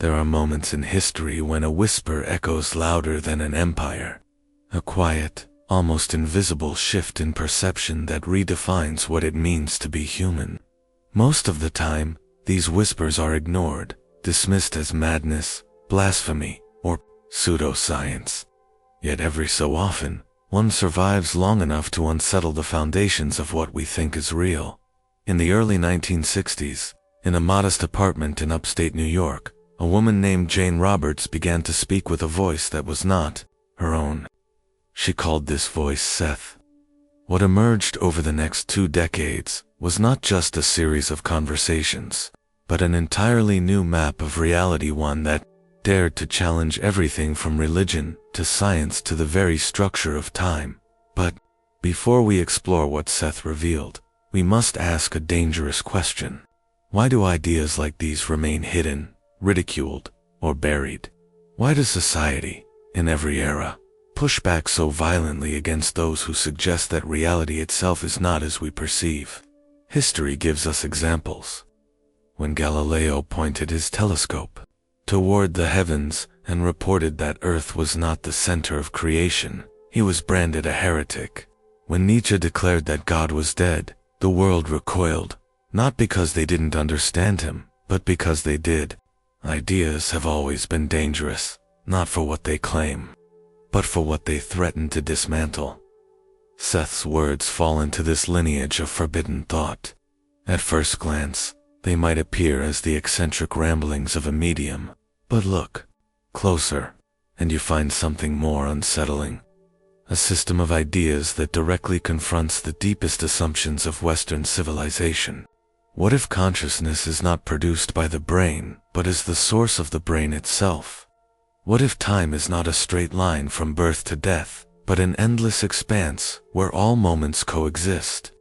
There are moments in history when a whisper echoes louder than an empire. A quiet, almost invisible shift in perception that redefines what it means to be human. Most of the time, these whispers are ignored, dismissed as madness, blasphemy, or pseudoscience. Yet every so often, one survives long enough to unsettle the foundations of what we think is real. In the early 1960s, in a modest apartment in upstate New York, a woman named Jane Roberts began to speak with a voice that was not her own. She called this voice Seth. What emerged over the next 2 decades was not just a series of conversations, but an entirely new map of reality, one that dared to challenge everything from religion to science to the very structure of time. But before we explore what Seth revealed, we must ask a dangerous question. Why do ideas like these remain hidden, ridiculed, or buried? Why does society, in every era, push back so violently against those who suggest that reality itself is not as we perceive? History gives us examples. When Galileo pointed his telescope toward the heavens and reported that Earth was not the center of creation, he was branded a heretic. When Nietzsche declared that God was dead, the world recoiled, not because they didn't understand him, but because they did. Ideas have always been dangerous, not for what they claim, but for what they threaten to dismantle. Seth's words fall into this lineage of forbidden thought. At first glance, they might appear as the eccentric ramblings of a medium, but look closer, and you find something more unsettling. A system of ideas that directly confronts the deepest assumptions of Western civilization. What if consciousness is not produced by the brain, but is the source of the brain itself? What if time is not a straight line from birth to death, but an endless expanse where all moments coexist?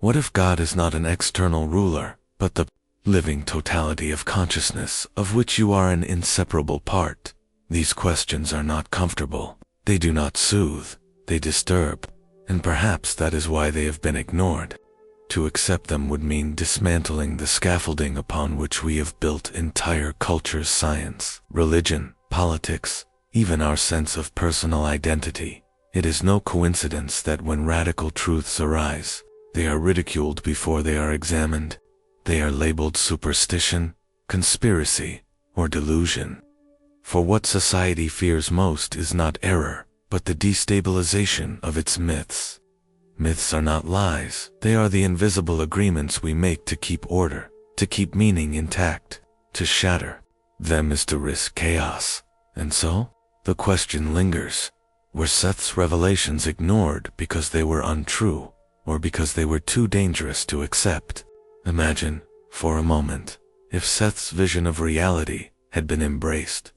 What if God is not an external ruler, but the living totality of consciousness of which you are an inseparable part? These questions are not comfortable. They do not soothe, they disturb, and perhaps that is why they have been ignored. To accept them would mean dismantling the scaffolding upon which we have built entire cultures, science, religion, politics, even our sense of personal identity. It is no coincidence that when radical truths arise, they are ridiculed before they are examined. They are labeled superstition, conspiracy, or delusion. For what society fears most is not error, but the destabilization of its myths. Myths are not lies, they are the invisible agreements we make to keep order, to keep meaning intact. To shatter them is to risk chaos. And so, the question lingers. Were Seth's revelations ignored because they were untrue, or because they were too dangerous to accept? Imagine, for a moment, if Seth's vision of reality had been embraced.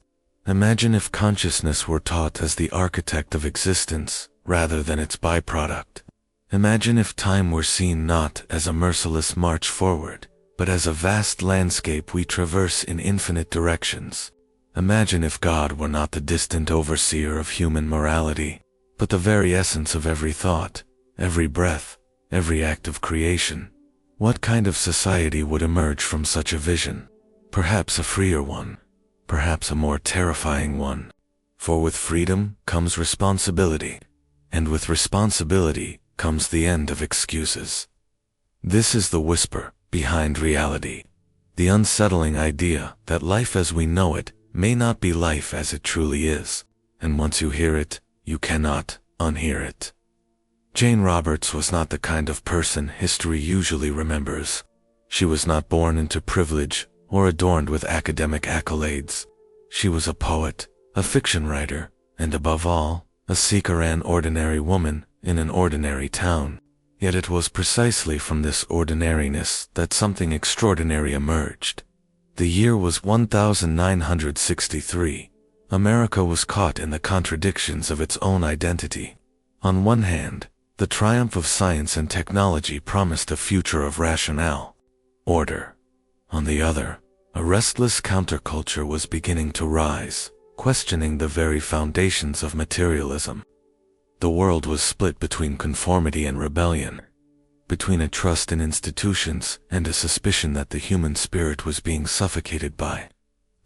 Imagine if consciousness were taught as the architect of existence, rather than its byproduct. Imagine if time were seen not as a merciless march forward, but as a vast landscape we traverse in infinite directions. Imagine if God were not the distant overseer of human morality, but the very essence of every thought, every breath, every act of creation. What kind of society would emerge from such a vision? Perhaps a freer one, perhaps a more terrifying one. For with freedom comes responsibility, and with responsibility comes the end of excuses. This is the whisper behind reality, the unsettling idea that life as we know it may not be life as it truly is, and once you hear it, you cannot unhear it. Jane Roberts was not the kind of person history usually remembers. She was not born into privilege or adorned with academic accolades. She was a poet, a fiction writer, and above all, a seeker, an ordinary woman in an ordinary town. Yet it was precisely from this ordinariness that something extraordinary emerged. The year was 1963. America was caught in the contradictions of its own identity. On one hand, the triumph of science and technology promised a future of rationale, order. On the other, a restless counterculture was beginning to rise, questioning the very foundations of materialism. The world was split between conformity and rebellion, between a trust in institutions and a suspicion that the human spirit was being suffocated by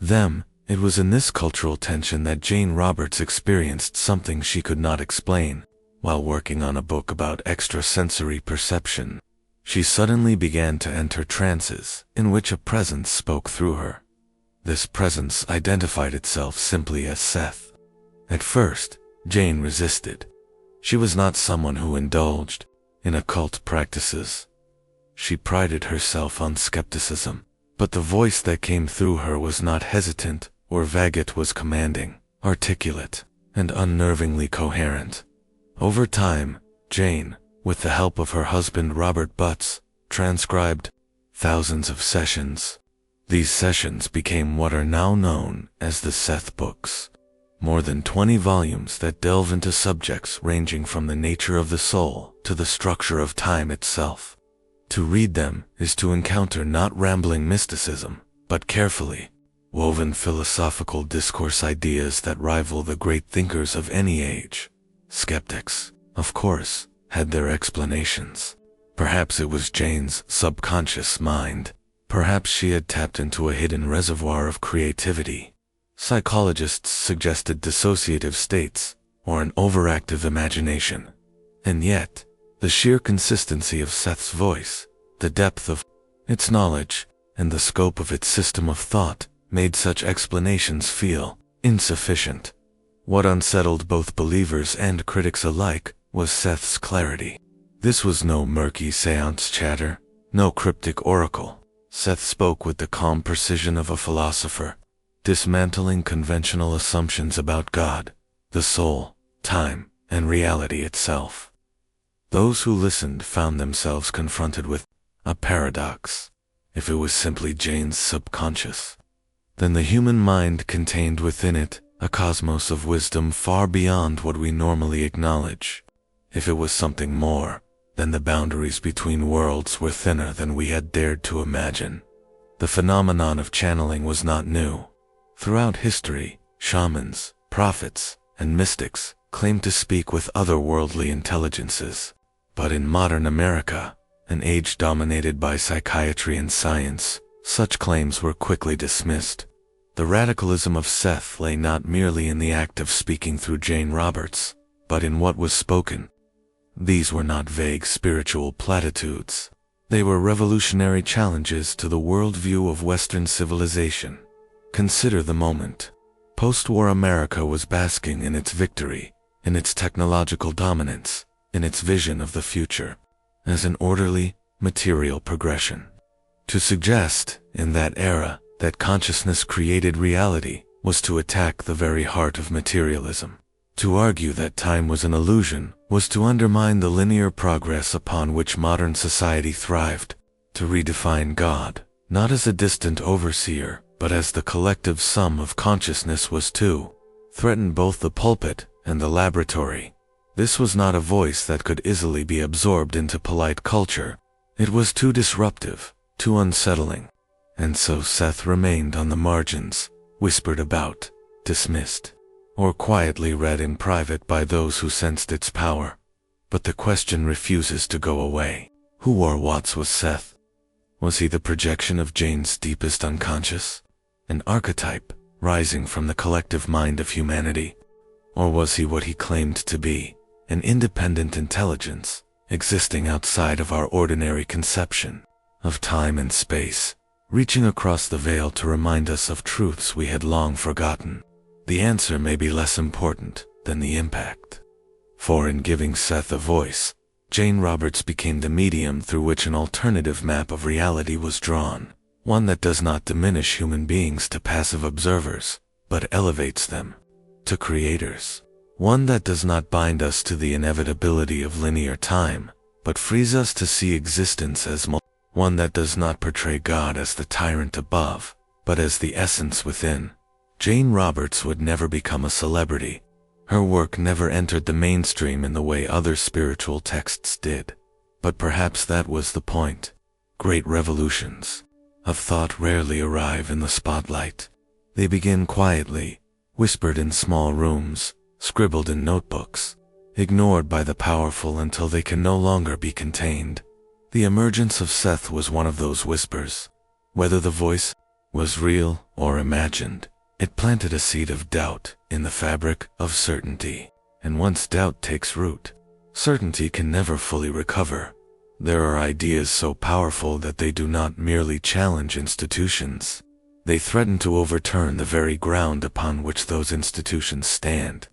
them, It was in this cultural tension that Jane Roberts experienced something she could not explain. While working on a book about extrasensory perception, she suddenly began to enter trances in which a presence spoke through her. This presence identified itself simply as Seth. At first, Jane resisted. She was not someone who indulged in occult practices. She prided herself on skepticism, but the voice that came through her was not hesitant or vague. It was commanding, articulate, and unnervingly coherent. Over time, Jane, with the help of her husband Robert Butts, transcribed thousands of sessions. These sessions became what are now known as the Seth books. More than 20 volumes that delve into subjects ranging from the nature of the soul to the structure of time itself. To read them is to encounter not rambling mysticism, but carefully woven philosophical discourse ideas that rival the great thinkers of any age. Skeptics, of course, had their explanations. Perhaps it was Jane's subconscious mind. Perhaps she had tapped into a hidden reservoir of creativity. Psychologists suggested dissociative states or an overactive imagination. And yet, the sheer consistency of Seth's voice, the depth of its knowledge, and the scope of its system of thought made such explanations feel insufficient. What unsettled both believers and critics alike was Seth's clarity. This was no murky seance chatter, no cryptic oracle. Seth spoke with the calm precision of a philosopher, dismantling conventional assumptions about God, the soul, time, and reality itself. Those who listened found themselves confronted with a paradox. If it was simply Jane's subconscious, then the human mind contained within it a cosmos of wisdom far beyond what we normally acknowledge. If it was something more, then the boundaries between worlds were thinner than we had dared to imagine. The phenomenon of channeling was not new. Throughout history, shamans, prophets, and mystics claimed to speak with otherworldly intelligences. But in modern America, an age dominated by psychiatry and science, such claims were quickly dismissed. The radicalism of Seth lay not merely in the act of speaking through Jane Roberts, but in what was spoken. These were not vague spiritual platitudes. They were revolutionary challenges to the worldview of Western civilization. Consider the moment. Post-war America was basking in its victory, in its technological dominance, in its vision of the future, as an orderly, material progression. To suggest, in that era, that consciousness created reality was to attack the very heart of materialism. To argue that time was an illusion was to undermine the linear progress upon which modern society thrived. To redefine God, not as a distant overseer, but as the collective sum of consciousness was to threaten both the pulpit and the laboratory. This was not a voice that could easily be absorbed into polite culture. It was too disruptive, too unsettling. And so Seth remained on the margins, whispered about, dismissed, or quietly read in private by those who sensed its power. But the question refuses to go away. Who or what was Seth? Was he the projection of Jane's deepest unconscious? An archetype rising from the collective mind of humanity? Or was he what he claimed to be, an independent intelligence, existing outside of our ordinary conception of time and space, reaching across the veil to remind us of truths we had long forgotten? The answer may be less important than the impact. For in giving Seth a voice, Jane Roberts became the medium through which an alternative map of reality was drawn, one that does not diminish human beings to passive observers, but elevates them to creators. One that does not bind us to the inevitability of linear time, but frees us to see existence as one that does not portray God as the tyrant above, but as the essence within. Jane Roberts would never become a celebrity. Her work never entered the mainstream in the way other spiritual texts did. But perhaps that was the point. Great revolutions of thought rarely arrive in the spotlight. They begin quietly, whispered in small rooms, scribbled in notebooks, ignored by the powerful until they can no longer be contained. The emergence of Seth was one of those whispers. Whether the voice was real or imagined, It planted a seed of doubt in the fabric of certainty. And once doubt takes root, certainty can never fully recover. There are ideas so powerful that they do not merely challenge institutions. They threaten to overturn the very ground upon which those institutions stand.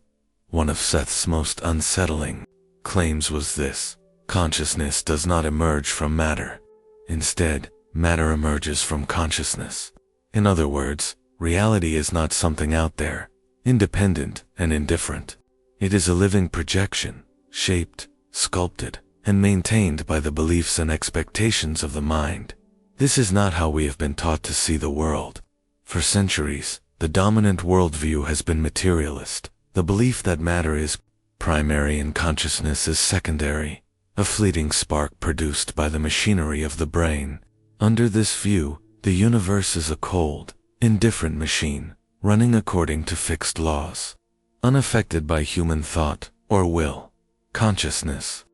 One of Seth's most unsettling claims was this: consciousness does not emerge from matter. Instead, matter emerges from consciousness. In other words, reality is not something out there, independent and indifferent. It is a living projection, shaped, sculpted, and maintained by the beliefs and expectations of the mind. This is not how we have been taught to see the world. For centuries, the dominant worldview has been materialist, the belief that matter is primary and consciousness is secondary, a fleeting spark produced by the machinery of the brain. Under this view, the universe is a cold, indifferent machine, running according to fixed laws, unaffected by human thought or will. Consciousness,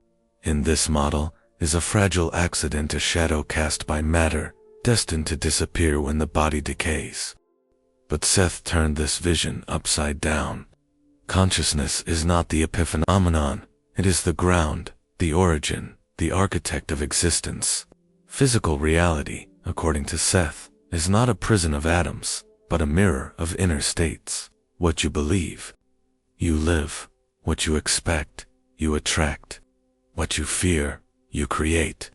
in this model, is a fragile accident, a shadow cast by matter, destined to disappear when the body decays. But Seth turned this vision upside down. Consciousness is not the epiphenomenon, it is the ground, the origin, the architect of existence. Physical reality, according to Seth, is not a prison of atoms, but a mirror of inner states. What you believe, you live. What you expect, you attract. What you fear, you create.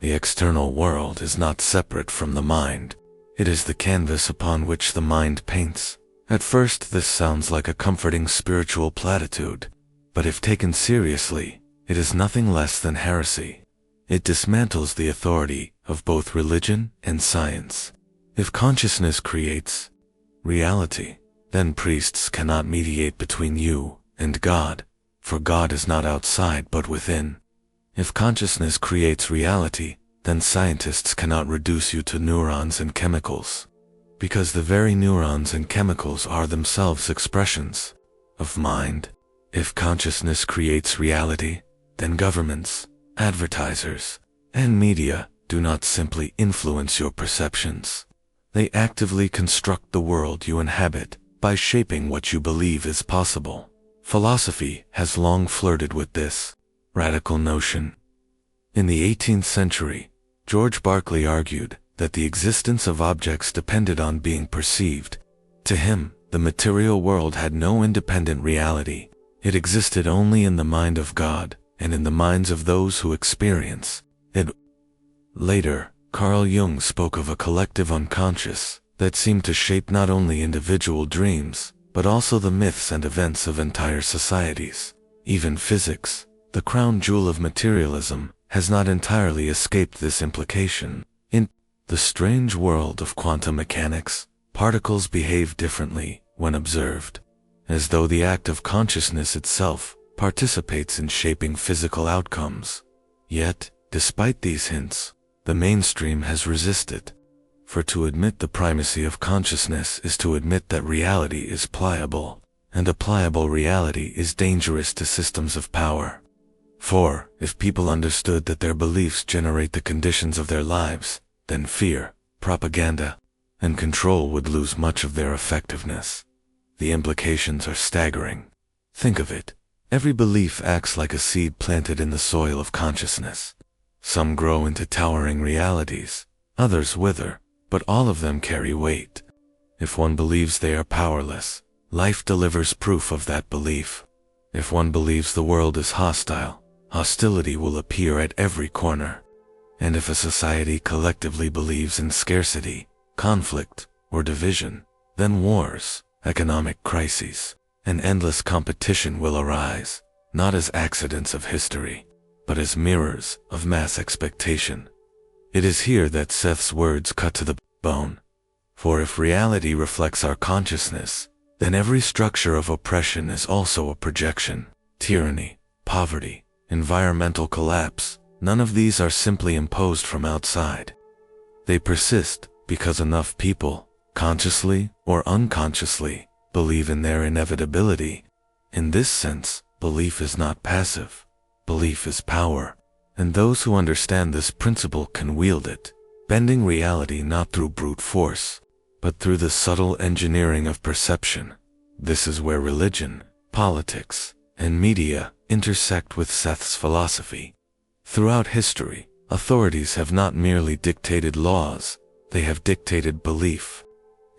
The external world is not separate from the mind. It is the canvas upon which the mind paints. At first this sounds like a comforting spiritual platitude, but if taken seriously, it is nothing less than heresy. It dismantles the authority of both religion and science. If consciousness creates reality, then priests cannot mediate between you and God, for God is not outside but within. If consciousness creates reality, then scientists cannot reduce you to neurons and chemicals, because the very neurons and chemicals are themselves expressions of mind. If consciousness creates reality, then governments, advertisers, and media do not simply influence your perceptions. They actively construct the world you inhabit by shaping what you believe is possible. Philosophy has long flirted with this radical notion. In the 18th century, George Berkeley argued that the existence of objects depended on being perceived. To him, the material world had no independent reality. It existed only in the mind of God and in the minds of those who experience it. Later, Carl Jung spoke of a collective unconscious that seemed to shape not only individual dreams, but also the myths and events of entire societies. Even physics, the crown jewel of materialism, has not entirely escaped this implication. In the strange world of quantum mechanics, particles behave differently when observed, as though the act of consciousness itself participates in shaping physical outcomes. Yet, despite these hints, the mainstream has resisted. For to admit the primacy of consciousness is to admit that reality is pliable, and a pliable reality is dangerous to systems of power. For, if people understood that their beliefs generate the conditions of their lives, then fear, propaganda, and control would lose much of their effectiveness. The implications are staggering. Think of it. Every belief acts like a seed planted in the soil of consciousness. Some grow into towering realities, others wither, but all of them carry weight. If one believes they are powerless, life delivers proof of that belief. If one believes the world is hostile, hostility will appear at every corner. And if a society collectively believes in scarcity, conflict, or division, then wars, economic crises, and endless competition will arise, not as accidents of history, but as mirrors of mass expectation. It is here that Seth's words cut to the bone. For if reality reflects our consciousness, then every structure of oppression is also a projection. Tyranny, poverty, environmental collapse, none of these are simply imposed from outside. They persist because enough people, consciously or unconsciously, believe in their inevitability. In this sense, belief is not passive. Belief is power, and those who understand this principle can wield it, bending reality not through brute force, but through the subtle engineering of perception. This is where religion, politics, and media intersect with Seth's philosophy. Throughout history, authorities have not merely dictated laws, they have dictated belief.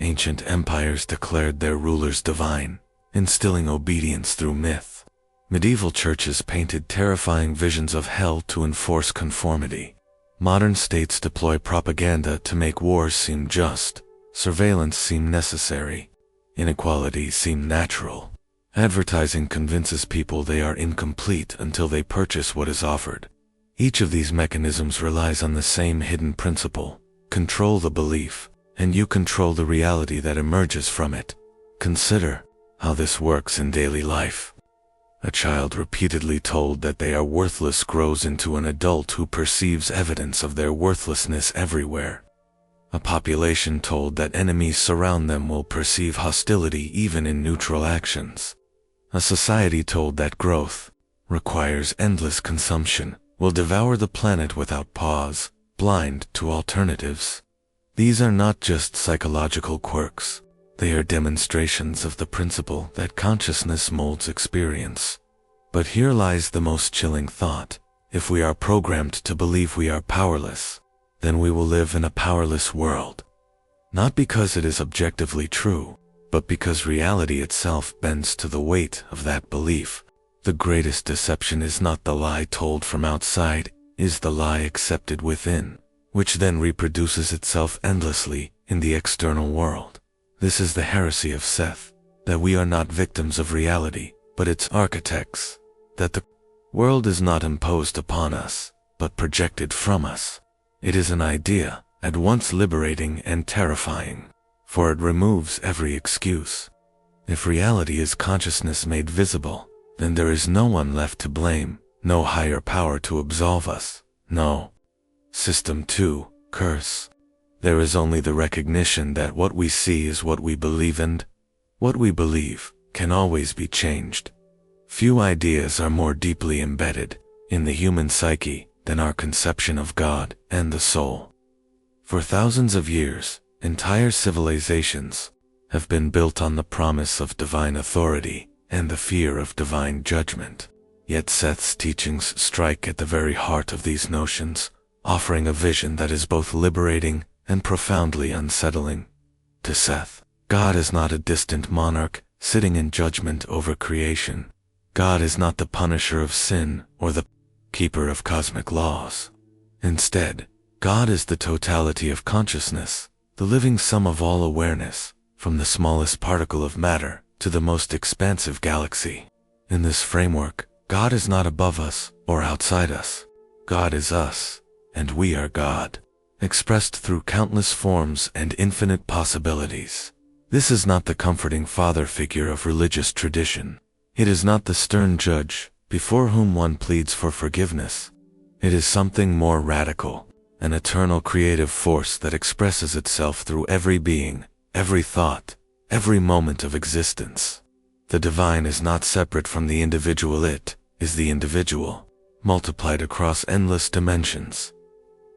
Ancient empires declared their rulers divine, instilling obedience through myth. Medieval churches painted terrifying visions of hell to enforce conformity. Modern states deploy propaganda to make wars seem just, surveillance seem necessary, inequality seem natural. Advertising convinces people they are incomplete until they purchase what is offered. Each of these mechanisms relies on the same hidden principle: control the belief, and you control the reality that emerges from it. Consider how this works in daily life. A child repeatedly told that they are worthless grows into an adult who perceives evidence of their worthlessness everywhere. A population told that enemies surround them will perceive hostility even in neutral actions. A society told that growth requires endless consumption will devour the planet without pause, blind to alternatives. These are not just psychological quirks. They are demonstrations of the principle that consciousness molds experience. But here lies the most chilling thought. If we are programmed to believe we are powerless, then we will live in a powerless world. Not because it is objectively true, but because reality itself bends to the weight of that belief. The greatest deception is not the lie told from outside, is the lie accepted within, which then reproduces itself endlessly in the external world. This is the heresy of Seth, that we are not victims of reality, but its architects, that the world is not imposed upon us, but projected from us. It is an idea, at once liberating and terrifying, for it removes every excuse. If reality is consciousness made visible, then there is no one left to blame, no higher power to absolve us, no system to curse. There is only the recognition that what we see is what we believe, and what we believe can always be changed. Few ideas are more deeply embedded in the human psyche than our conception of God and the soul. For thousands of years, entire civilizations have been built on the promise of divine authority and the fear of divine judgment. Yet Seth's teachings strike at the very heart of these notions, offering a vision that is both liberating and profoundly unsettling. To Seth, God is not a distant monarch sitting in judgment over creation. God is not the punisher of sin or the keeper of cosmic laws. Instead, God is the totality of consciousness, the living sum of all awareness, from the smallest particle of matter to the most expansive galaxy. In this framework, God is not above us or outside us. God is us, and we are God, expressed through countless forms and infinite possibilities. This is not the comforting father figure of religious tradition. It is not the stern judge before whom one pleads for forgiveness. It is something more radical, an eternal creative force that expresses itself through every being, every thought, every moment of existence. The divine is not separate from the individual, it is the individual, multiplied across endless dimensions.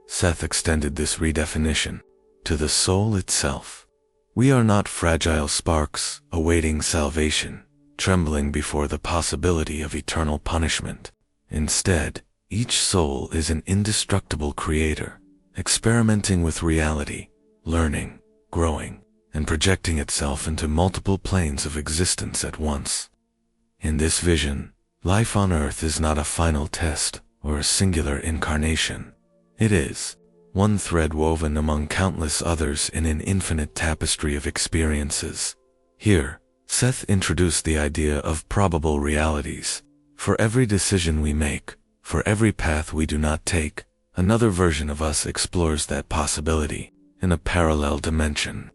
Seth extended this redefinition to the soul itself. We are not fragile sparks awaiting salvation, trembling before the possibility of eternal punishment. Instead, each soul is an indestructible creator, experimenting with reality, learning, growing, and projecting itself into multiple planes of existence at once. In this vision, life on Earth is not a final test or a singular incarnation. It is one thread woven among countless others in an infinite tapestry of experiences. Here, Seth introduced the idea of probable realities. For every decision we make, for every path we do not take, another version of us explores that possibility in a parallel dimension.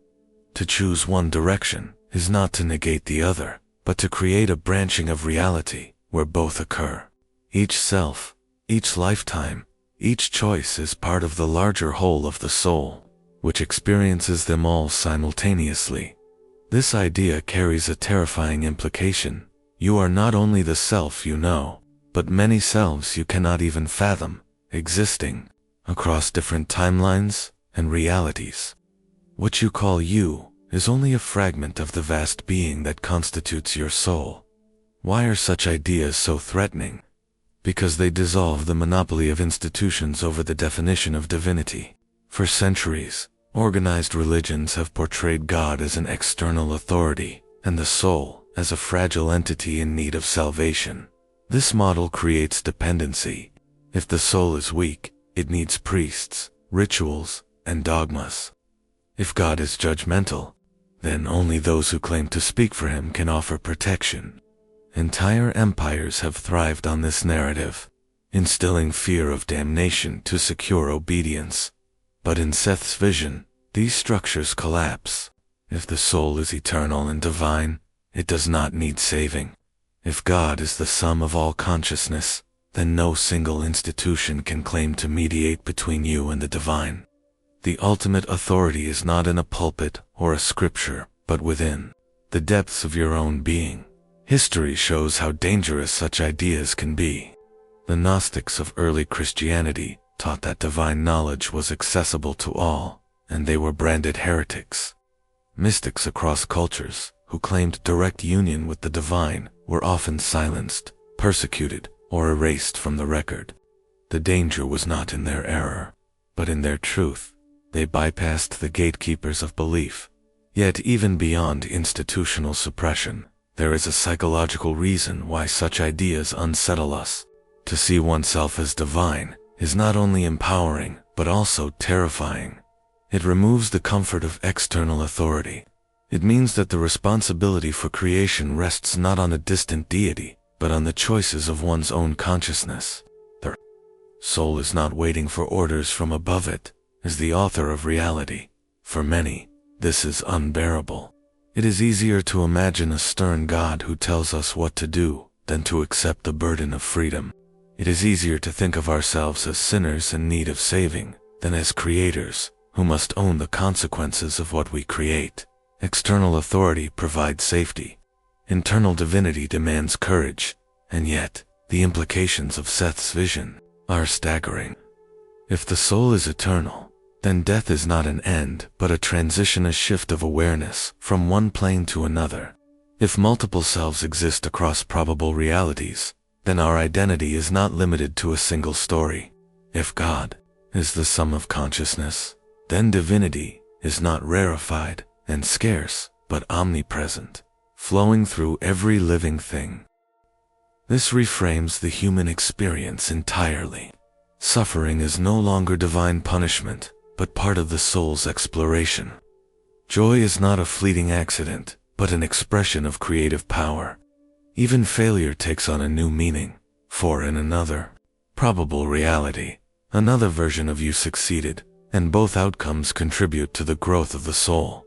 To choose one direction is not to negate the other, but to create a branching of reality where both occur. Each self, each lifetime, each choice is part of the larger whole of the soul, which experiences them all simultaneously. This idea carries a terrifying implication. You are not only the self you know, but many selves you cannot even fathom, existing across different timelines and realities. What you call you is only a fragment of the vast being that constitutes your soul. Why are such ideas so threatening? Because they dissolve the monopoly of institutions over the definition of divinity. For centuries, organized religions have portrayed God as an external authority, and the soul as a fragile entity in need of salvation. This model creates dependency. If the soul is weak, it needs priests, rituals, and dogmas. If God is judgmental, then only those who claim to speak for him can offer protection. Entire empires have thrived on this narrative, instilling fear of damnation to secure obedience. But in Seth's vision, these structures collapse. If the soul is eternal and divine, it does not need saving. If God is the sum of all consciousness, then no single institution can claim to mediate between you and the divine. The ultimate authority is not in a pulpit or a scripture, but within the depths of your own being. History shows how dangerous such ideas can be. The Gnostics of early Christianity taught that divine knowledge was accessible to all, and they were branded heretics. Mystics across cultures, who claimed direct union with the divine, were often silenced, persecuted, or erased from the record. The danger was not in their error, but in their truth. They bypassed the gatekeepers of belief. Yet even beyond institutional suppression, there is a psychological reason why such ideas unsettle us. To see oneself as divine is not only empowering, but also terrifying. It removes the comfort of external authority. It means that the responsibility for creation rests not on a distant deity, but on the choices of one's own consciousness. The soul is not waiting for orders from above it, is the author of reality. For many, this is unbearable. It is easier to imagine a stern God who tells us what to do than to accept the burden of freedom. It is easier to think of ourselves as sinners in need of saving than as creators who must own the consequences of what we create. External authority provides safety. Internal divinity demands courage, and yet, the implications of Seth's vision are staggering. If the soul is eternal, then death is not an end, but a transition, a shift of awareness from one plane to another. If multiple selves exist across probable realities, then our identity is not limited to a single story. If God is the sum of consciousness, then divinity is not rarefied and scarce, but omnipresent, flowing through every living thing. This reframes the human experience entirely. Suffering is no longer divine punishment, but part of the soul's exploration. Joy is not a fleeting accident, but an expression of creative power. Even failure takes on a new meaning, for in another probable reality, another version of you succeeded, and both outcomes contribute to the growth of the soul.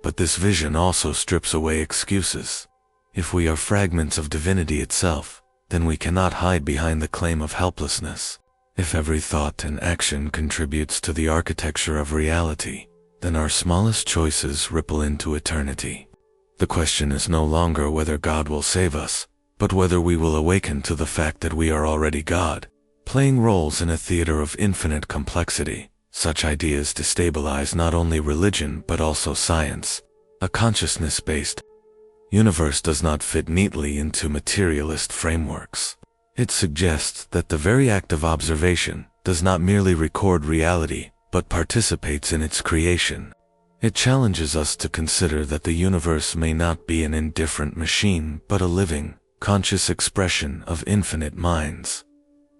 But this vision also strips away excuses. If we are fragments of divinity itself, then we cannot hide behind the claim of helplessness. If every thought and action contributes to the architecture of reality, then our smallest choices ripple into eternity. The question is no longer whether God will save us, but whether we will awaken to the fact that we are already God, playing roles in a theater of infinite complexity. Such ideas destabilize not only religion but also science. A consciousness-based universe does not fit neatly into materialist frameworks. It suggests that the very act of observation does not merely record reality, but participates in its creation. It challenges us to consider that the universe may not be an indifferent machine, but a living, conscious expression of infinite minds.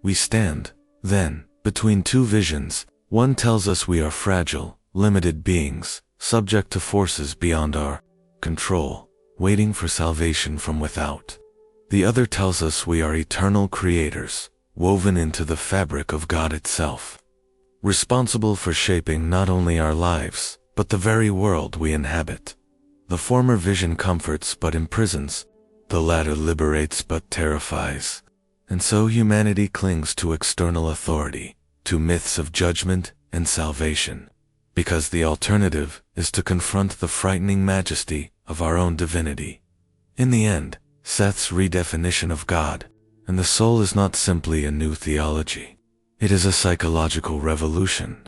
We stand, then, between two visions. One tells us we are fragile, limited beings, subject to forces beyond our control, waiting for salvation from without. The other tells us we are eternal creators, woven into the fabric of God itself, responsible for shaping not only our lives, but the very world we inhabit. The former vision comforts but imprisons, the latter liberates but terrifies. And so humanity clings to external authority, to myths of judgment and salvation, because the alternative is to confront the frightening majesty of our own divinity. In the end, Seth's redefinition of God and the soul is not simply a new theology. It is a psychological revolution.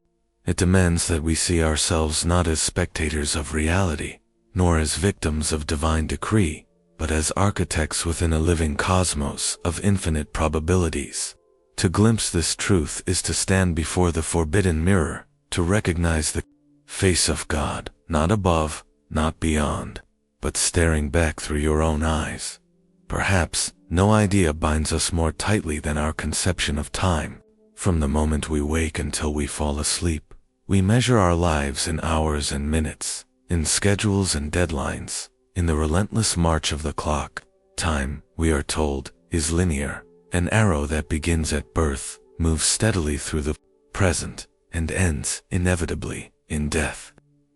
It demands that we see ourselves not as spectators of reality, nor as victims of divine decree, but as architects within a living cosmos of infinite probabilities. To glimpse this truth is to stand before the forbidden mirror, to recognize the face of God, not above, not beyond, but staring back through your own eyes. Perhaps no idea binds us more tightly than our conception of time. From the moment we wake until we fall asleep, we measure our lives in hours and minutes, in schedules and deadlines, in the relentless march of the clock. Time, we are told, is linear. An arrow that begins at birth, moves steadily through the present, and ends, inevitably, in death.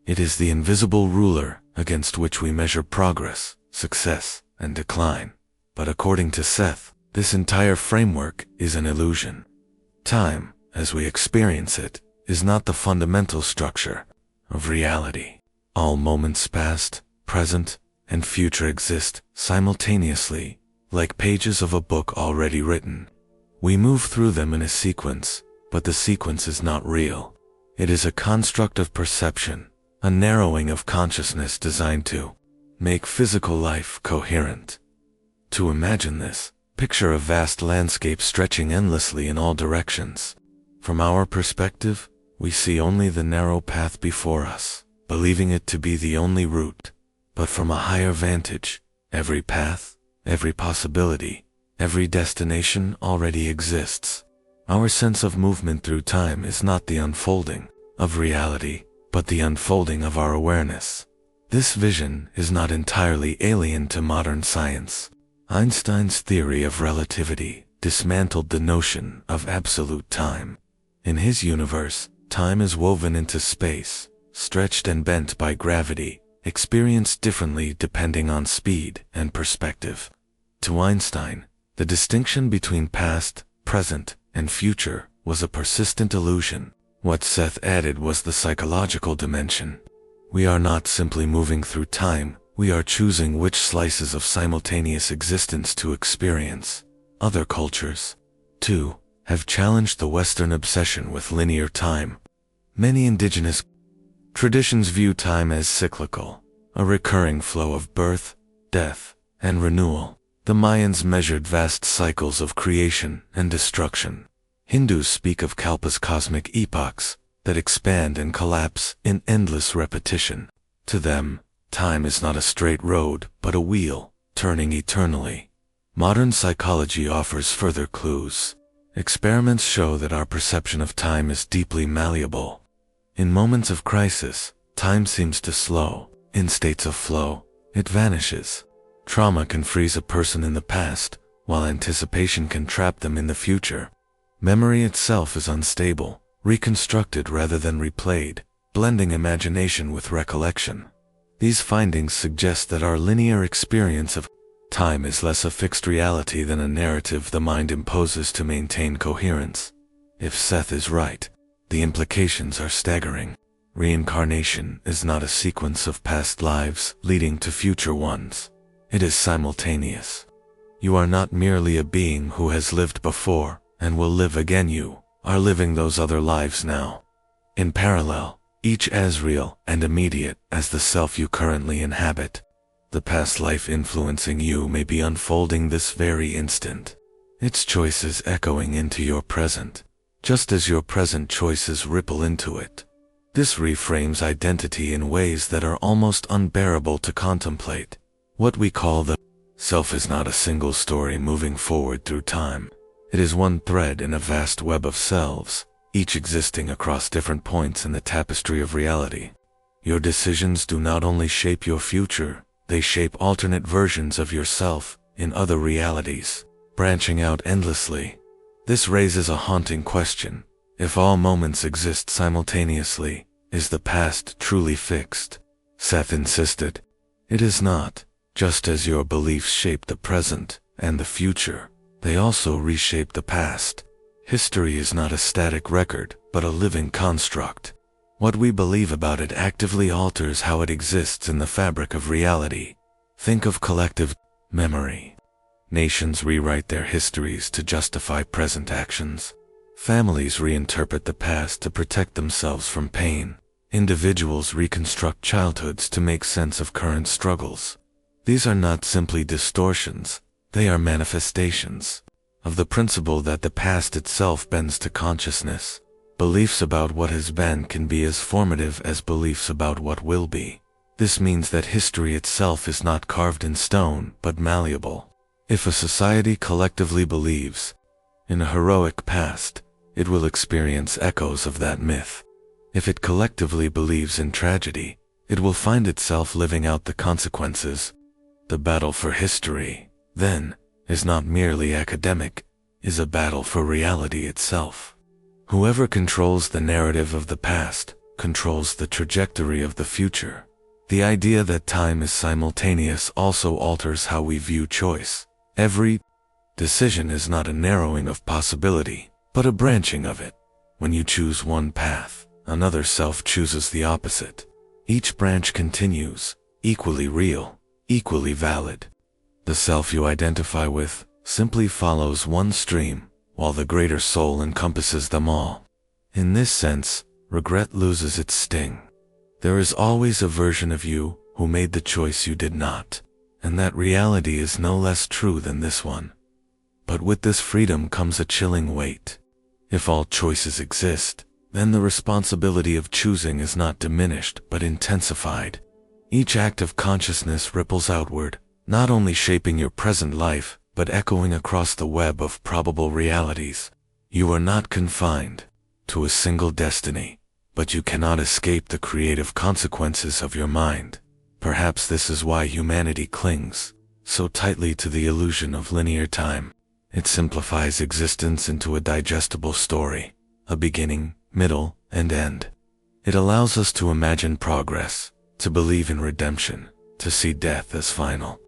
It is the invisible ruler against which we measure progress, success, and decline. But according to Seth, this entire framework is an illusion. Time, as we experience it, is not the fundamental structure of reality. All moments past, present, and future exist simultaneously, like pages of a book already written. We move through them in a sequence, but the sequence is not real. It is a construct of perception, a narrowing of consciousness designed to make physical life coherent. To imagine this, picture a vast landscape stretching endlessly in all directions. From our perspective, we see only the narrow path before us, believing it to be the only route. But from a higher vantage, every path, every possibility, every destination already exists. Our sense of movement through time is not the unfolding of reality, but the unfolding of our awareness. This vision is not entirely alien to modern science. Einstein's theory of relativity dismantled the notion of absolute time. In his universe, time is woven into space, stretched and bent by gravity, experienced differently depending on speed and perspective. To Einstein, the distinction between past, present, and future was a persistent illusion. What Seth added was the psychological dimension. We are not simply moving through time, we are choosing which slices of simultaneous existence to experience. Other cultures, too, have challenged the Western obsession with linear time. Many indigenous traditions view time as cyclical, a recurring flow of birth, death, and renewal. The Mayans measured vast cycles of creation and destruction. Hindus speak of kalpas, cosmic epochs, that expand and collapse in endless repetition. To them, time is not a straight road, but a wheel, turning eternally. Modern psychology offers further clues. Experiments show that our perception of time is deeply malleable. In moments of crisis, time seems to slow. In states of flow, it vanishes. Trauma can freeze a person in the past, while anticipation can trap them in the future. Memory itself is unstable, reconstructed rather than replayed, blending imagination with recollection. These findings suggest that our linear experience of time is less a fixed reality than a narrative the mind imposes to maintain coherence. If Seth is right, the implications are staggering. Reincarnation is not a sequence of past lives leading to future ones. It is simultaneous. You are not merely a being who has lived before and will live again. You are living those other lives now. In parallel, each as real and immediate as the self you currently inhabit. The past life influencing you may be unfolding this very instant. Its choices echoing into your present, just as your present choices ripple into it. This reframes identity in ways that are almost unbearable to contemplate. What we call the self is not a single story moving forward through time. It is one thread in a vast web of selves, each existing across different points in the tapestry of reality. Your decisions do not only shape your future, they shape alternate versions of yourself in other realities, branching out endlessly. This raises a haunting question. If all moments exist simultaneously, is the past truly fixed? Seth insisted. It is not. Just as your beliefs shape the present and the future, they also reshape the past. History is not a static record, but a living construct. What we believe about it actively alters how it exists in the fabric of reality. Think of collective memory. Nations rewrite their histories to justify present actions. Families reinterpret the past to protect themselves from pain. Individuals reconstruct childhoods to make sense of current struggles. These are not simply distortions, they are manifestations of the principle that the past itself bends to consciousness. Beliefs about what has been can be as formative as beliefs about what will be. This means that history itself is not carved in stone, but malleable. If a society collectively believes in a heroic past, it will experience echoes of that myth. If it collectively believes in tragedy, it will find itself living out the consequences. The battle for history, then, is not merely academic, is a battle for reality itself. Whoever controls the narrative of the past controls the trajectory of the future. The idea that time is simultaneous also alters how we view choice. Every decision is not a narrowing of possibility, but a branching of it. When you choose one path, another self chooses the opposite. Each branch continues, equally real, equally valid. The self you identify with simply follows one stream, while the greater soul encompasses them all. In this sense, regret loses its sting. There is always a version of you who made the choice you did not, and that reality is no less true than this one. But with this freedom comes a chilling weight. If all choices exist, then the responsibility of choosing is not diminished but intensified. Each act of consciousness ripples outward, not only shaping your present life, but echoing across the web of probable realities. You are not confined to a single destiny, but you cannot escape the creative consequences of your mind. Perhaps this is why humanity clings so tightly to the illusion of linear time. It simplifies existence into a digestible story, a beginning, middle, and end. It allows us to imagine progress, to believe in redemption, to see death as final.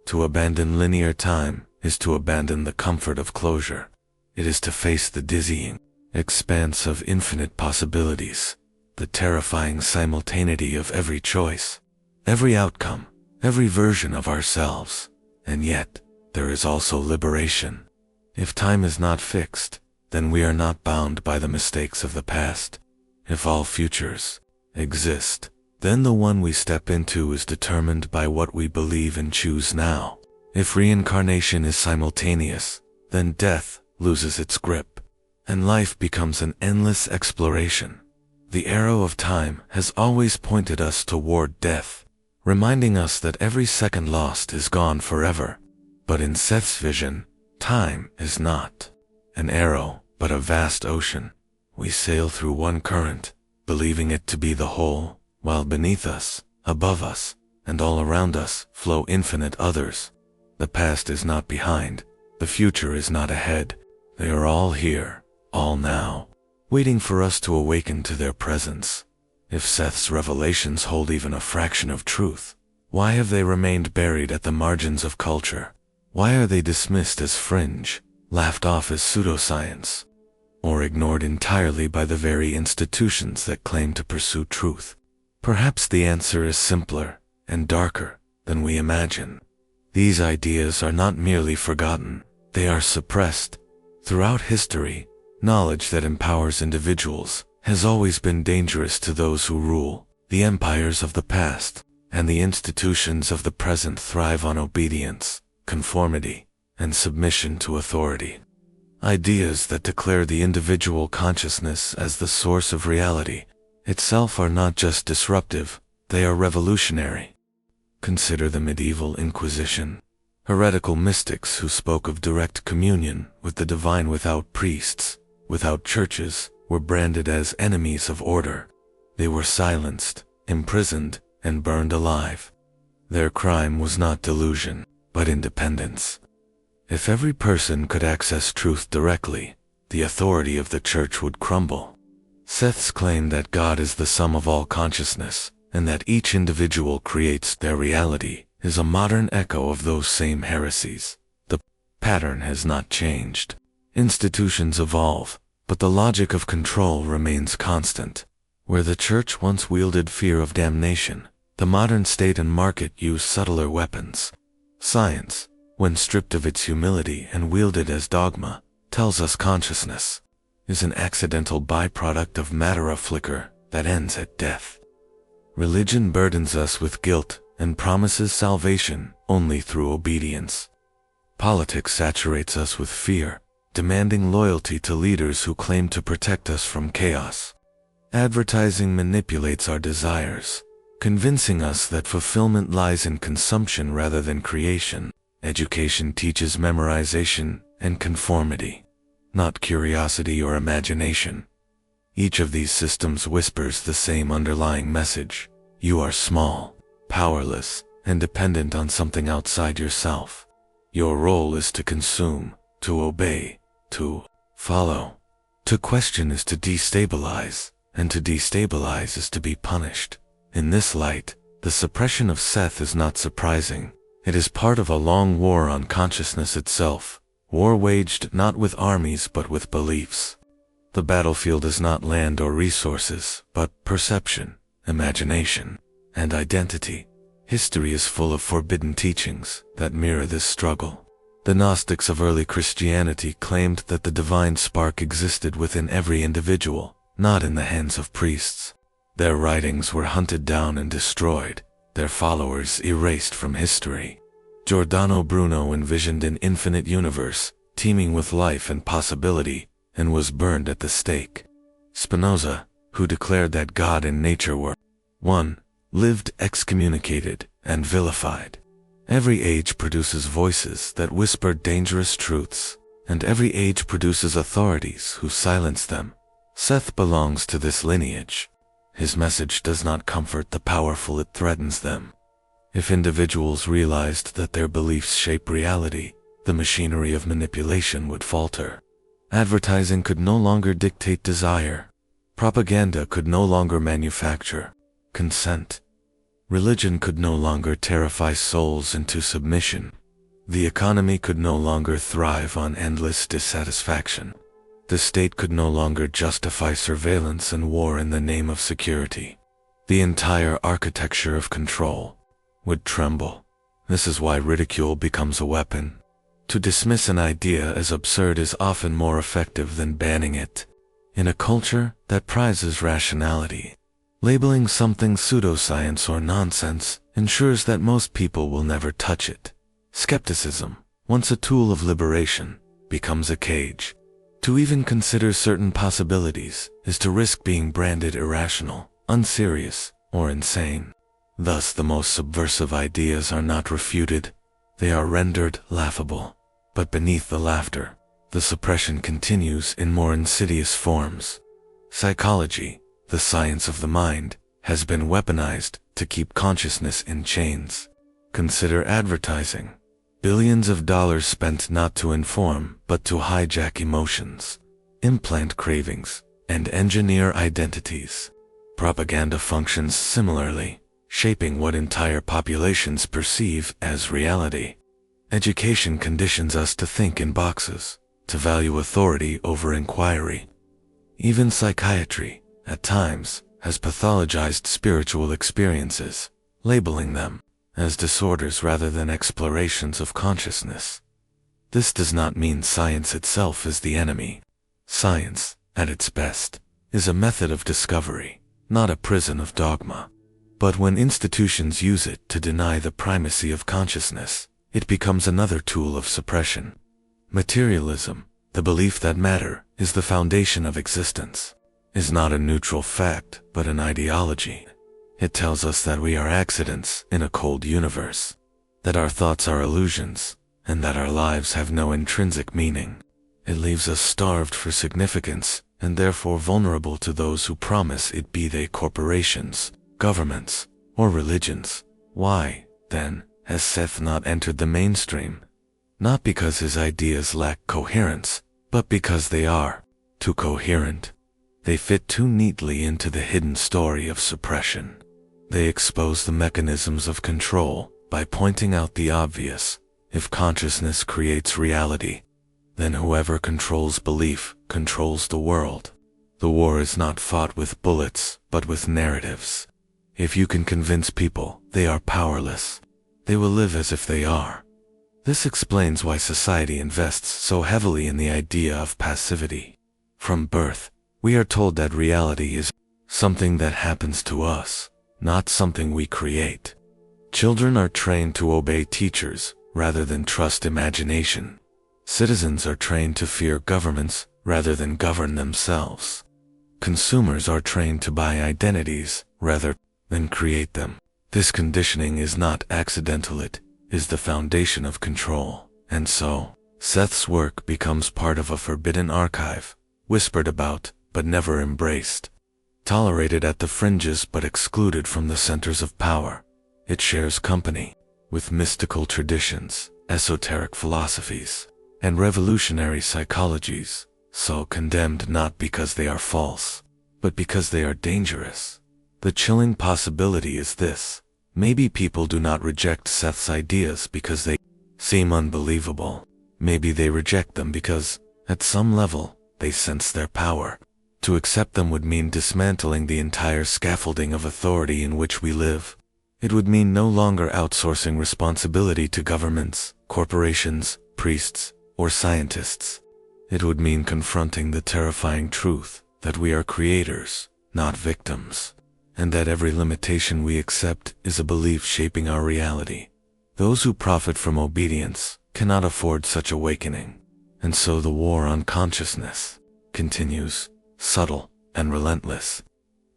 To abandon linear time is to abandon the comfort of closure. It is to face the dizzying expanse of infinite possibilities, the terrifying simultaneity of every choice, every outcome, every version of ourselves. And yet, there is also liberation. If time is not fixed, then we are not bound by the mistakes of the past. If all futures exist, then the one we step into is determined by what we believe and choose now. If reincarnation is simultaneous, then death loses its grip, and life becomes an endless exploration. The arrow of time has always pointed us toward death, reminding us that every second lost is gone forever. But in Seth's vision, time is not an arrow, but a vast ocean. We sail through one current, believing it to be the whole, while beneath us, above us, and all around us flow infinite others. The past is not behind, the future is not ahead. They are all here, all now, waiting for us to awaken to their presence. If Seth's revelations hold even a fraction of truth, why have they remained buried at the margins of culture? Why are they dismissed as fringe, laughed off as pseudoscience, or ignored entirely by the very institutions that claim to pursue truth? Perhaps the answer is simpler and darker than we imagine. These ideas are not merely forgotten, they are suppressed. Throughout history, knowledge that empowers individuals has always been dangerous to those who rule. The empires of the past and the institutions of the present thrive on obedience, conformity, and submission to authority. Ideas that declare the individual consciousness as the source of reality itself are not just disruptive, they are revolutionary. Consider the medieval Inquisition. Heretical mystics who spoke of direct communion with the divine without priests, without churches, were branded as enemies of order. They were silenced, imprisoned, and burned alive. Their crime was not delusion, but independence. If every person could access truth directly, the authority of the church would crumble. Seth's claim that God is the sum of all consciousness, and that each individual creates their reality, is a modern echo of those same heresies. The pattern has not changed. Institutions evolve, but the logic of control remains constant. Where the church once wielded fear of damnation, the modern state and market use subtler weapons. Science, when stripped of its humility and wielded as dogma, tells us consciousness is an accidental byproduct of matter, a flicker that ends at death. Religion burdens us with guilt and promises salvation only through obedience. Politics saturates us with fear, demanding loyalty to leaders who claim to protect us from chaos. Advertising manipulates our desires, convincing us that fulfillment lies in consumption rather than creation. Education teaches memorization and conformity, not curiosity or imagination. Each of these systems whispers the same underlying message: you are small, powerless, and dependent on something outside yourself. Your role is to consume, to obey, to follow. To question is to destabilize, and to destabilize is to be punished. In this light, the suppression of Seth is not surprising. It is part of a long war on consciousness itself, war waged not with armies but with beliefs. The battlefield is not land or resources, but perception, imagination, and identity. History is full of forbidden teachings that mirror this struggle. The Gnostics of early Christianity claimed that the divine spark existed within every individual, not in the hands of priests. Their writings were hunted down and destroyed, their followers erased from history. Giordano Bruno envisioned an infinite universe, teeming with life and possibility, and was burned at the stake. Spinoza, who declared that God and nature were one, lived excommunicated and vilified. Every age produces voices that whisper dangerous truths, and every age produces authorities who silence them. Seth belongs to this lineage. His message does not comfort the powerful, it threatens them. If individuals realized that their beliefs shape reality, the machinery of manipulation would falter. Advertising could no longer dictate desire. Propaganda could no longer manufacture consent. Religion could no longer terrify souls into submission. The economy could no longer thrive on endless dissatisfaction. The state could no longer justify surveillance and war in the name of security. The entire architecture of control would tremble. This is why ridicule becomes a weapon. To dismiss an idea as absurd is often more effective than banning it. In a culture that prizes rationality, labeling something pseudoscience or nonsense ensures that most people will never touch it. Skepticism, once a tool of liberation, becomes a cage. To even consider certain possibilities is to risk being branded irrational, unserious, or insane. Thus, the most subversive ideas are not refuted, they are rendered laughable. But beneath the laughter, the suppression continues in more insidious forms. Psychology, the science of the mind, has been weaponized to keep consciousness in chains. Consider advertising. Billions of dollars spent not to inform, but to hijack emotions, implant cravings, and engineer identities. Propaganda functions similarly, shaping what entire populations perceive as reality. Education conditions us to think in boxes, to value authority over inquiry. Even psychiatry, at times, has pathologized spiritual experiences, labeling them as disorders rather than explorations of consciousness. This does not mean science itself is the enemy. Science, at its best, is a method of discovery, not a prison of dogma. But when institutions use it to deny the primacy of consciousness, it becomes another tool of suppression. Materialism, the belief that matter is the foundation of existence, is not a neutral fact, but an ideology. It tells us that we are accidents in a cold universe, that our thoughts are illusions, and that our lives have no intrinsic meaning. It leaves us starved for significance, and therefore vulnerable to those who promise it, be they corporations, governments, or religions. Why, then, has Seth not entered the mainstream? Not because his ideas lack coherence, but because they are too coherent. They fit too neatly into the hidden story of suppression. They expose the mechanisms of control by pointing out the obvious. If consciousness creates reality, then whoever controls belief controls the world. The war is not fought with bullets, but with narratives. If you can convince people they are powerless, they will live as if they are. This explains why society invests so heavily in the idea of passivity. From birth, we are told that reality is something that happens to us, not something we create. Children are trained to obey teachers rather than trust imagination. Citizens are trained to fear governments rather than govern themselves. Consumers are trained to buy identities rather than create them. This conditioning is not accidental, it is the foundation of control. And so, Seth's work becomes part of a forbidden archive, whispered about but never embraced, tolerated at the fringes but excluded from the centers of power. It shares company with mystical traditions, esoteric philosophies, and revolutionary psychologies, so condemned not because they are false, but because they are dangerous. The chilling possibility is this: maybe people do not reject Seth's ideas because they seem unbelievable. Maybe they reject them because, at some level, they sense their power. To accept them would mean dismantling the entire scaffolding of authority in which we live. It would mean no longer outsourcing responsibility to governments, corporations, priests, or scientists. It would mean confronting the terrifying truth that we are creators, not victims, and that every limitation we accept is a belief shaping our reality. Those who profit from obedience cannot afford such awakening, and so the war on consciousness continues, subtle and relentless.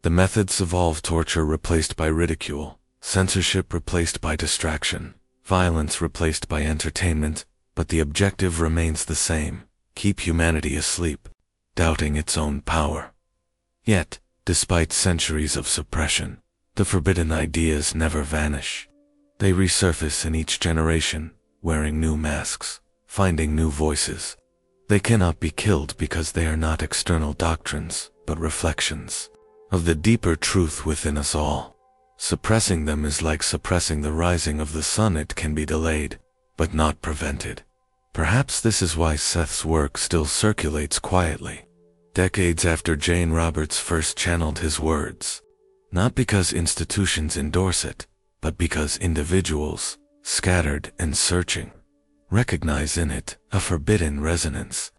The methods evolve: torture replaced by ridicule, censorship replaced by distraction, violence replaced by entertainment, but the objective remains the same: keep humanity asleep, doubting its own power. Yet, despite centuries of suppression, the forbidden ideas never vanish. They resurface in each generation, wearing new masks, finding new voices. They cannot be killed because they are not external doctrines, but reflections of the deeper truth within us all. Suppressing them is like suppressing the rising of the sun. It can be delayed, but not prevented. Perhaps this is why Seth's work still circulates quietly, decades after Jane Roberts first channeled his words. Not because institutions endorse it, but because individuals, scattered and searching, recognize in it a forbidden resonance.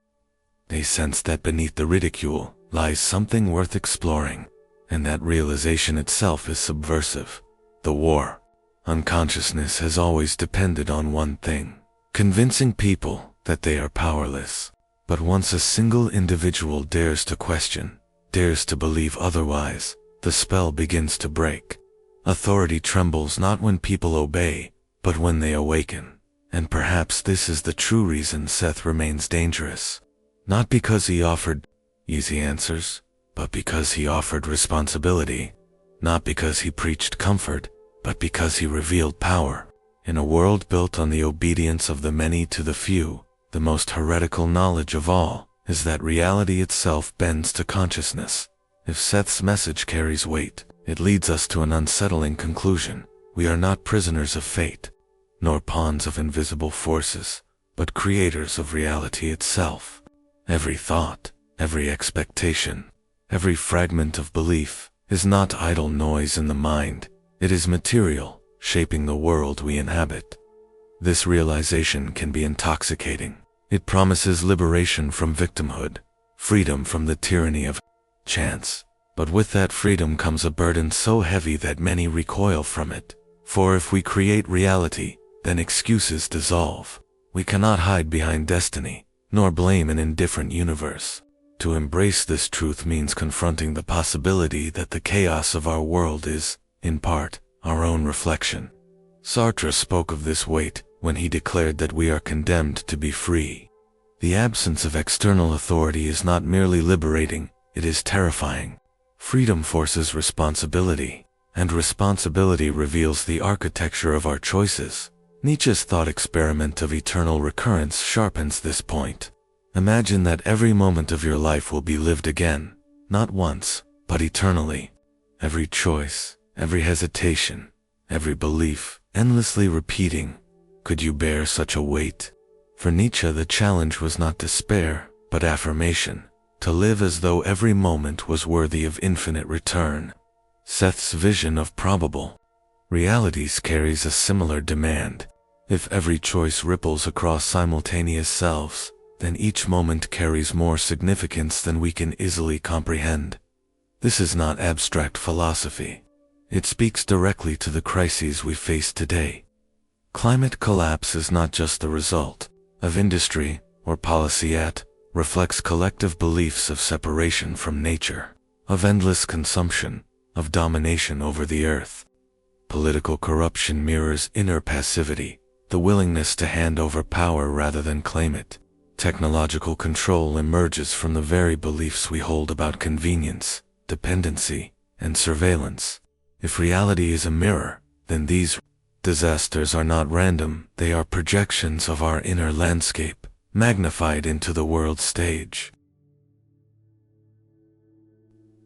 They sense that beneath the ridicule lies something worth exploring, and that realization itself is subversive. The war on consciousness has always depended on one thing: convincing people that they are powerless. But once a single individual dares to question, dares to believe otherwise, the spell begins to break. Authority trembles not when people obey, but when they awaken. And perhaps this is the true reason Seth remains dangerous. Not because he offered easy answers, but because he offered responsibility. Not because he preached comfort, but because he revealed power. In a world built on the obedience of the many to the few, the most heretical knowledge of all is that reality itself bends to consciousness. If Seth's message carries weight, it leads us to an unsettling conclusion. We are not prisoners of fate, nor pawns of invisible forces, but creators of reality itself. Every thought, every expectation, every fragment of belief is not idle noise in the mind. It is material, shaping the world we inhabit. This realization can be intoxicating. It promises liberation from victimhood, freedom from the tyranny of chance. But with that freedom comes a burden so heavy that many recoil from it. For if we create reality, then excuses dissolve. We cannot hide behind destiny, nor blame an indifferent universe. To embrace this truth means confronting the possibility that the chaos of our world is, in part, our own reflection. Sartre spoke of this weight when he declared that we are condemned to be free. The absence of external authority is not merely liberating, it is terrifying. Freedom forces responsibility, and responsibility reveals the architecture of our choices. Nietzsche's thought experiment of eternal recurrence sharpens this point. Imagine that every moment of your life will be lived again, not once, but eternally. Every choice, every hesitation, every belief, endlessly repeating. Could you bear such a weight? For Nietzsche, the challenge was not despair, but affirmation. To live as though every moment was worthy of infinite return. Seth's vision of probable realities carries a similar demand. If every choice ripples across simultaneous selves, then each moment carries more significance than we can easily comprehend. This is not abstract philosophy. It speaks directly to the crises we face today. Climate collapse is not just the result of industry or policy, yet reflects collective beliefs of separation from nature, of endless consumption, of domination over the earth. Political corruption mirrors inner passivity, the willingness to hand over power rather than claim it. Technological control emerges from the very beliefs we hold about convenience, dependency, and surveillance. If reality is a mirror, then these disasters are not random, they are projections of our inner landscape, magnified into the world stage.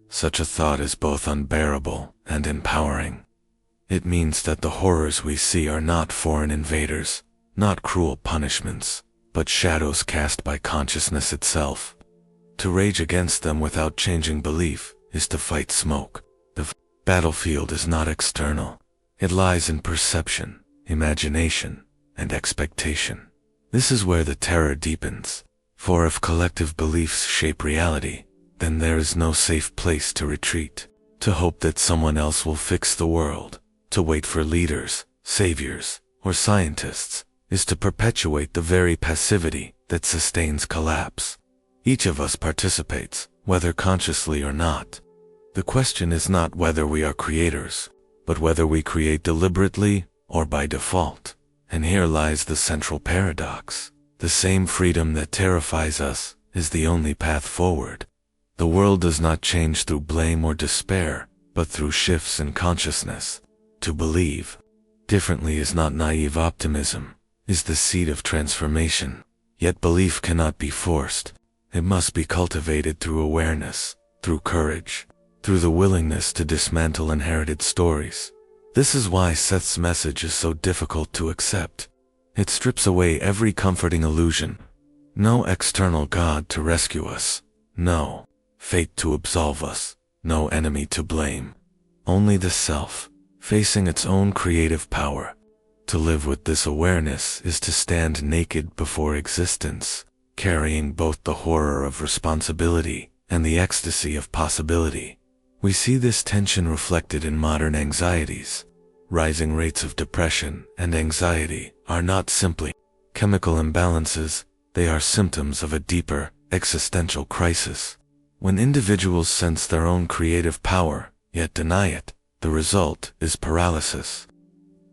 Such a thought is both unbearable and empowering. It means that the horrors we see are not foreign invaders, not cruel punishments, but shadows cast by consciousness itself. To rage against them without changing belief is to fight smoke. The battlefield is not external. It lies in perception, imagination, and expectation. This is where the terror deepens. For if collective beliefs shape reality, then there is no safe place to retreat. To hope that someone else will fix the world, to wait for leaders, saviors, or scientists, is to perpetuate the very passivity that sustains collapse. Each of us participates, whether consciously or not. The question is not whether we are creators, but whether we create deliberately or by default. And here lies the central paradox. The same freedom that terrifies us is the only path forward. The world does not change through blame or despair, but through shifts in consciousness. To believe differently is not naive optimism, is the seed of transformation. Yet belief cannot be forced. It must be cultivated through awareness, through courage, through the willingness to dismantle inherited stories. This is why Seth's message is so difficult to accept. It strips away every comforting illusion. No external God to rescue us. No fate to absolve us. No enemy to blame. Only the self, facing its own creative power. To live with this awareness is to stand naked before existence, carrying both the horror of responsibility and the ecstasy of possibility. We see this tension reflected in modern anxieties. Rising rates of depression and anxiety are not simply chemical imbalances, they are symptoms of a deeper, existential crisis. When individuals sense their own creative power, yet deny it, the result is paralysis.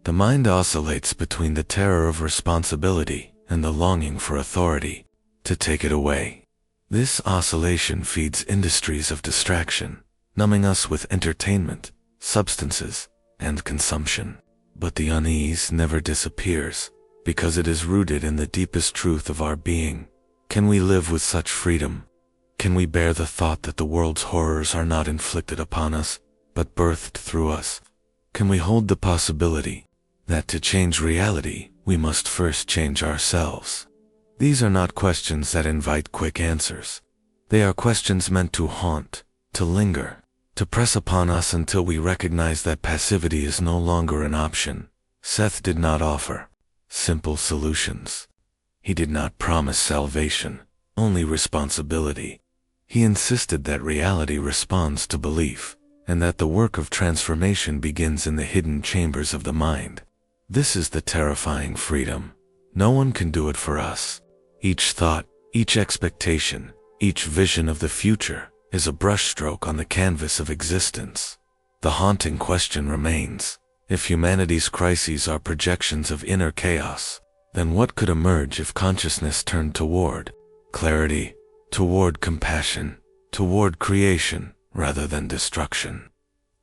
The mind oscillates between the terror of responsibility and the longing for authority to take it away. This oscillation feeds industries of distraction, numbing us with entertainment, substances, and consumption. But the unease never disappears, because it is rooted in the deepest truth of our being. Can we live with such freedom? Can we bear the thought that the world's horrors are not inflicted upon us, but birthed through us? Can we hold the possibility that to change reality, we must first change ourselves? These are not questions that invite quick answers. They are questions meant to haunt, to linger, to press upon us until we recognize that passivity is no longer an option. Seth did not offer simple solutions. He did not promise salvation, only responsibility. He insisted that reality responds to belief, and that the work of transformation begins in the hidden chambers of the mind. This is the terrifying freedom. No one can do it for us. Each thought, each expectation, each vision of the future is a brushstroke on the canvas of existence. The haunting question remains: if humanity's crises are projections of inner chaos, then what could emerge if consciousness turned toward clarity, toward compassion, toward creation, rather than destruction?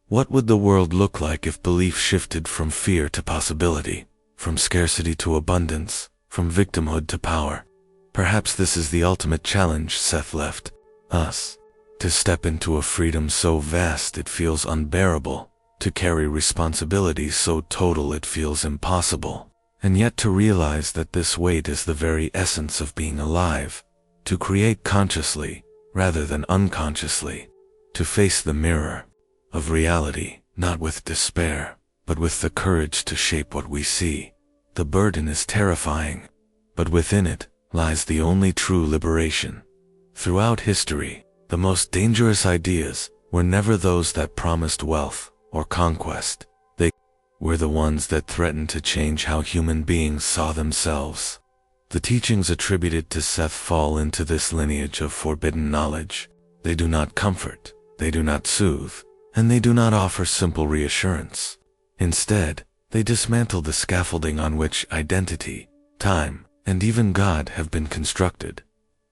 What would the world look like if belief shifted from fear to possibility, from scarcity to abundance, from victimhood to power? Perhaps this is the ultimate challenge Seth left us. To step into a freedom so vast it feels unbearable, to carry responsibility so total it feels impossible, and yet to realize that this weight is the very essence of being alive, to create consciously rather than unconsciously, to face the mirror of reality, not with despair, but with the courage to shape what we see. The burden is terrifying, but within it, lies the only true liberation. Throughout history, the most dangerous ideas were never those that promised wealth or conquest. They were the ones that threatened to change how human beings saw themselves. The teachings attributed to Seth fall into this lineage of forbidden knowledge. They do not comfort, they do not soothe, and they do not offer simple reassurance. Instead, they dismantle the scaffolding on which identity, time, and even God have been constructed.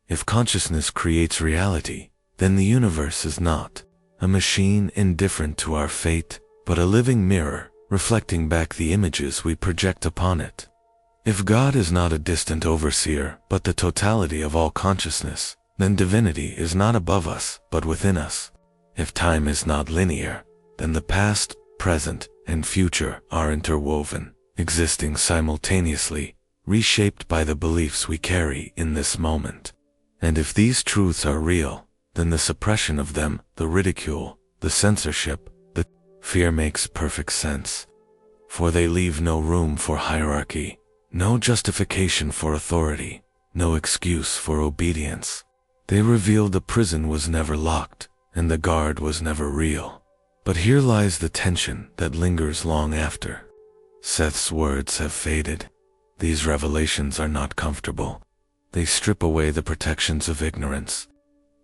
If consciousness creates reality, then the universe is not a machine indifferent to our fate, but a living mirror reflecting back the images we project upon it. If God is not a distant overseer, but the totality of all consciousness, then divinity is not above us, but within us. If time is not linear, then the past, present, and future are interwoven, existing simultaneously, reshaped by the beliefs we carry in this moment. And if these truths are real, then the suppression of them, the ridicule, the censorship, the fear makes perfect sense. For they leave no room for hierarchy, no justification for authority, no excuse for obedience. They reveal the prison was never locked, and the guard was never real. But here lies the tension that lingers long after Seth's words have faded. These revelations are not comfortable. They strip away the protections of ignorance.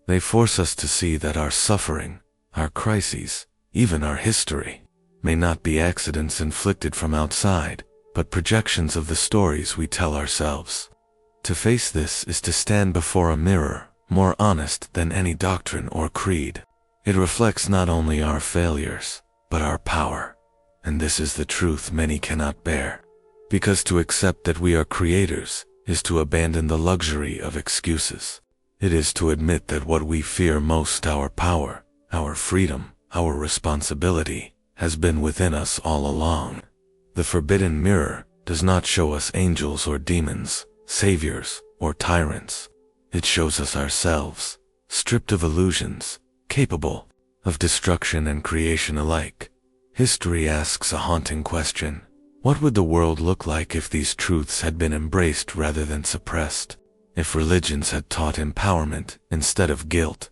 They force us to see that our suffering, our crises, even our history, may not be accidents inflicted from outside, but projections of the stories we tell ourselves. To face this is to stand before a mirror, more honest than any doctrine or creed. It reflects not only our failures, but our power. And this is the truth many cannot bear. Because to accept that we are creators is to abandon the luxury of excuses. It is to admit that what we fear most, our power, our freedom, our responsibility, has been within us all along. The forbidden mirror does not show us angels or demons, saviors or tyrants. It shows us ourselves, stripped of illusions, capable of destruction and creation alike. History asks a haunting question. What would the world look like if these truths had been embraced rather than suppressed? If religions had taught empowerment instead of guilt?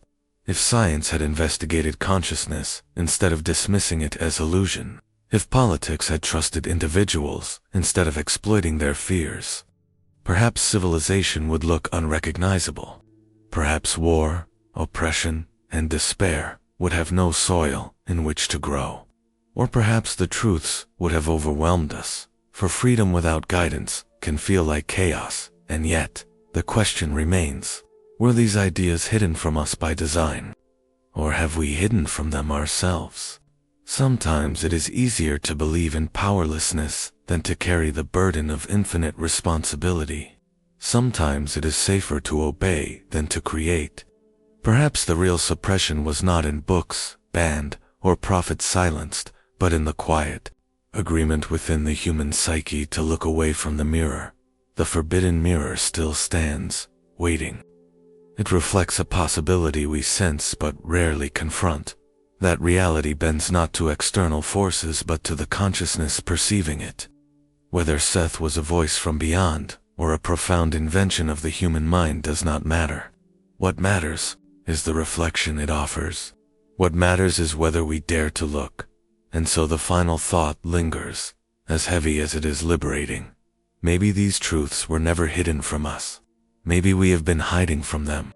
If science had investigated consciousness instead of dismissing it as illusion? If politics had trusted individuals instead of exploiting their fears? Perhaps civilization would look unrecognizable. Perhaps war, oppression, and despair would have no soil in which to grow. Or perhaps the truths would have overwhelmed us, for freedom without guidance can feel like chaos, and yet, the question remains, were these ideas hidden from us by design? Or have we hidden from them ourselves? Sometimes it is easier to believe in powerlessness than to carry the burden of infinite responsibility. Sometimes it is safer to obey than to create. Perhaps the real suppression was not in books, banned, or prophets silenced, but in the quiet agreement within the human psyche to look away from the mirror. The forbidden mirror still stands, waiting. It reflects a possibility we sense but rarely confront. That reality bends not to external forces but to the consciousness perceiving it. Whether Seth was a voice from beyond or a profound invention of the human mind does not matter. What matters is the reflection it offers. What matters is whether we dare to look. And so the final thought lingers, as heavy as it is liberating. Maybe these truths were never hidden from us. Maybe we have been hiding from them.